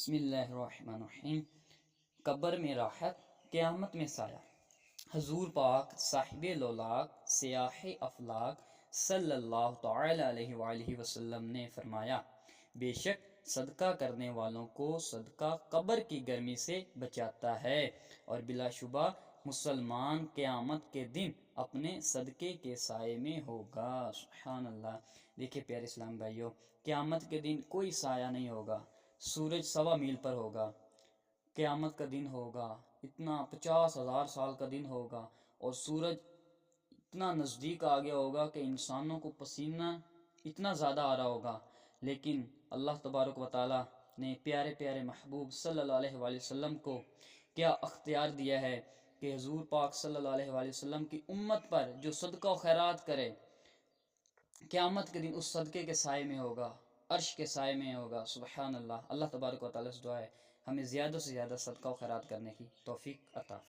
بسم اللہ الرحمن الرحیم۔ قبر میں راحت، قیامت میں سایہ۔ حضور پاک صاحب لولاک سیاح افلاک صلی اللہ تعالی علیہ وآلہ وسلم نے فرمایا، بے شک صدقہ کرنے والوں کو صدقہ قبر کی گرمی سے بچاتا ہے، اور بلا شبہ مسلمان قیامت کے دن اپنے صدقے کے سائے میں ہوگا۔ سبحان اللہ۔ دیکھیں پیارے اسلام بھائیوں، قیامت کے دن کوئی سایہ نہیں ہوگا، سورج 1.25 میل پر ہوگا، قیامت کا دن ہوگا، اتنا 50,000 سال کا دن ہوگا، اور سورج اتنا نزدیک آ گیا ہوگا کہ انسانوں کو پسینہ اتنا زیادہ آ رہا ہوگا، لیکن اللہ تبارک و تعالیٰ نے پیارے پیارے محبوب صلی اللہ علیہ وآلہ وسلم کو کیا اختیار دیا ہے کہ حضور پاک صلی اللہ علیہ وآلہ وسلم کی امت پر جو صدقہ و خیرات کرے، قیامت کے دن اس صدقے کے سائے میں ہوگا، عرش کے سائے میں ہوگا۔ سبحان اللہ۔ اللہ تبارک و تعالیٰ سے دعا ہے ہمیں زیادہ سے زیادہ صدقہ و خیرات کرنے کی توفیق عطا